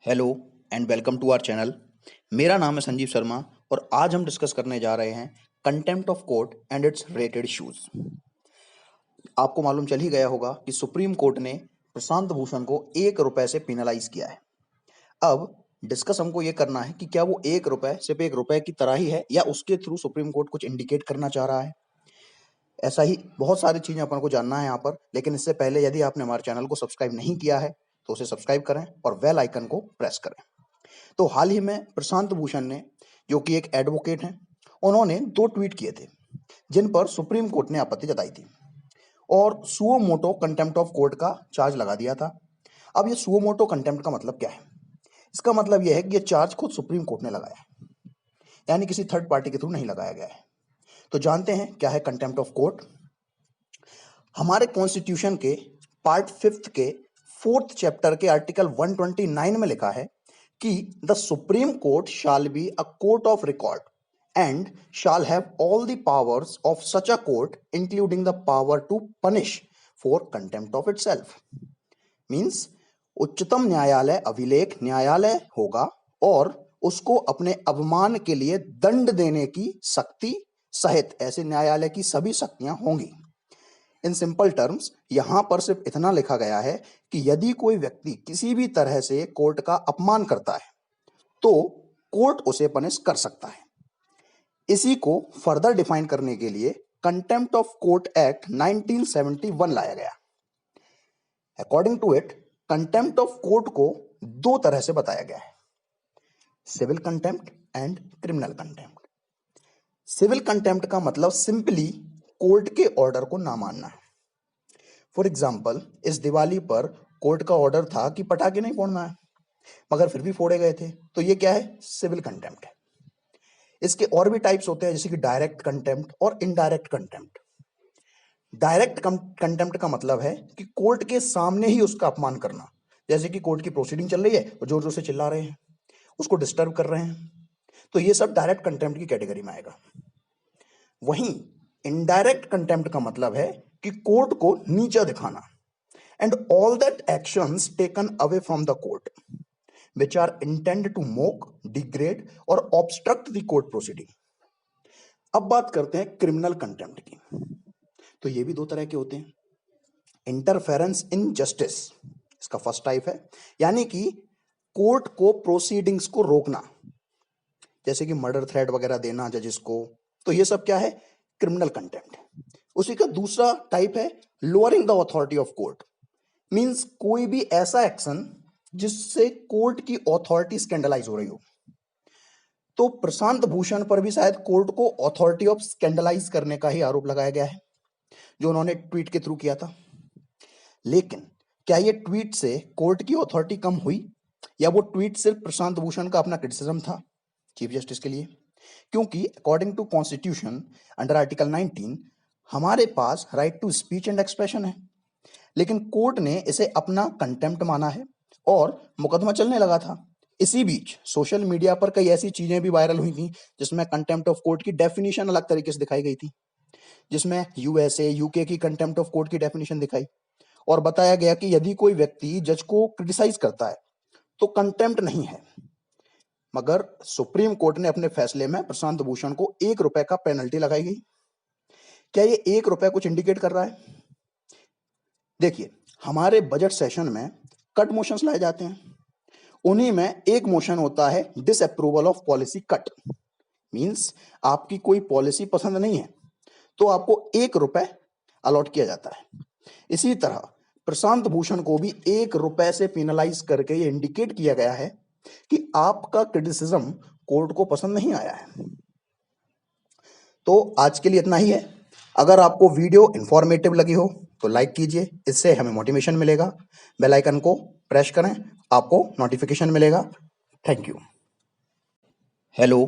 Hello and welcome to our channel. मेरा नाम है संजीव शर्मा और आज हम डिस्कस करने जा रहे हैं contempt of court and it's related issues. आपको मालूम चल ही गया होगा कि सुप्रीम कोर्ट ने प्रशांत भूषण को 1 रुपए से पेनलाइज किया है। अब डिस्कस हमको ये करना है कि क्या वो 1 रुपए सिर्फ 1 रुपए की तरह ही है या उसके थ्रू सुप्रीम कोर्ट कुछ इंडिकेट करना चाह रहा है। ऐसा ही बहुत सारी चीजें अपन को जानना है यहाँ पर, लेकिन इससे पहले यदि आपने हमारे चैनल को सब्सक्राइब नहीं किया है तो उसे सब्सक्राइब करें और बेल आइकन को प्रेस करें। तो हाल ही में प्रशांत भूषण ने, जो कि एक एडवोकेट हैं, उन्होंने 2 ट्वीट किए थे जिन पर सुप्रीम कोर्ट ने आपत्ति जताई थी और suo motu contempt of court का चार्ज लगा दिया था। अब ये सुओ मोटो कंटेम्प्ट का मतलब क्या है? इसका मतलब यह है कि ये चार्ज खुद सुप्रीम कोर्ट ने लगाया है, यानी किसी थर्ड पार्टी के थ्रू नहीं लगाया गया है। तो जानते हैं क्या है कंटेम्प्ट ऑफ कोर्ट। हमारे कॉन्स्टिट्यूशन के पार्ट 5 के 4th चैप्टर के आर्टिकल 129 में लिखा है कि the supreme court shall be a court of record and shall have all the powers of such a court including the power to punish for contempt of itself. Means उच्चतम न्यायालय अभिलेख न्यायालय होगा और उसको अपने अवमान के लिए दंड देने की शक्ति सहित ऐसे न्यायालय की सभी शक्तियां होंगी। इन सिंपल टर्म्स यहां पर सिर्फ इतना लिखा गया है कि यदि कोई व्यक्ति किसी भी तरह से कोर्ट का अपमान करता है तो कोर्ट उसे पनिश कर सकता है। इसी को फर्दर डिफाइन करने के लिए कंटेम्प्ट ऑफ कोर्ट एक्ट 1971 लाया गया। According to it, contempt of court को 2 तरह से बताया गया है, civil contempt and criminal contempt. Civil contempt का मतलब सिंपली कोर्ट के ऑर्डर को ना मानना। फॉर एग्जाम्पल, इस दिवाली पर कोर्ट का ऑर्डर था कि पटाखे नहीं फोड़ना है, मगर फिर भी फोड़े गए थे, तो ये क्या है? सिविल कंटेम्प्ट है। इसके और भी टाइप्स होते हैं, जैसे कि डायरेक्ट कंटेम्प्ट और इनडायरेक्ट कंटेम्प्ट। डायरेक्ट कंटेम्प्ट का मतलब है कि कोर्ट के सामने ही उसका अपमान करना, जैसे कि कोर्ट की प्रोसीडिंग चल रही है और जोर जोर से चिल्ला रहे हैं, उसको डिस्टर्ब कर रहे हैं, तो ये सब डायरेक्ट कंटेम्प्ट की कैटेगरी में आएगा। वहीं इनडायरेक्ट कंटेम्प्ट का मतलब है कि कोर्ट को नीचा दिखाना and all that actions taken away from the court which are intended to mock, degrade or obstruct the court proceeding। अब बात करते हैं क्रिमिनल कंटेम्प्ट की। तो ये भी 2 तरह के होते हैं। इंटरफेरेंस इन जस्टिस इसका फर्स्ट टाइप है, यानी कि कोर्ट को प्रोसीडिंग्स को रोकना, जैसे कि मर्डर थ्रेट वगैरह देना जजेस को, तो ये सब क्या है? Criminal contempt. उसी का दूसरा टाइप है lowering the authority of court. Means कोई भी ऐसा एक्शन जिससे कोर्ट की अथॉरिटी स्कैंडलाइज हो रही हो। तो प्रशांत भूषण पर भी शायद कोर्ट को अथॉरिटी ऑफ स्कैंडलाइज करने का ही आरोप लगाया गया है, जो उन्होंने ट्वीट के थ्रू किया था। लेकिन क्या ये ट्वीट से कोर्ट की अथॉरिटी कम हुई, या वो ट्वीट सिर्फ प्रशांत भूषण का अपना क्रिटिसिज्म था चीफ जस्टिस के लिए? क्योंकि according to constitution under article 19 हमारे पास right to speech and expression है, लेकिन कोर्ट ने इसे अपना कंटेम्प्ट माना है और मुकदमा चलने लगा था। इसी बीच सोशल मीडिया पर कई ऐसी चीजें भी वायरल हुई थी जिसमें कंटेम्प्ट ऑफ कोर्ट की डेफिनेशन अलग तरीके से दिखाई गई थी, जिसमें यूएसए यूके की कंटेम्प्ट ऑफ कोर्ट की डेफिनेशन दिखाई और बताया गया कि यदि कोई व्यक्ति जज को क्रिटिसाइज करता है तो कंटेम्प्ट नहीं है। मगर सुप्रीम कोर्ट ने अपने फैसले में प्रशांत भूषण को 1 रुपए का पेनल्टी लगाई गई। क्या ये 1 रुपए कुछ इंडिकेट कर रहा है? देखिए, हमारे बजट सेशन में कट मोशंस लाए जाते हैं, उन्हीं में एक मोशन होता है disapproval of policy cut. Means आपकी कोई पॉलिसी पसंद नहीं है तो आपको 1 रुपए अलॉट किया जाता है। इसी तरह प्रशांत भूषण को भी 1 रुपए से पेनलाइज करके ये इंडिकेट किया गया है कि आपका क्रिटिसिज्म कोर्ट को पसंद नहीं आया है। तो आज के लिए इतना ही है। अगर आपको वीडियो इंफॉर्मेटिव लगी हो तो लाइक कीजिए, इससे हमें मोटिवेशन मिलेगा। बेल आइकन को प्रेस करें, आपको नोटिफिकेशन मिलेगा। Thank you. हेलो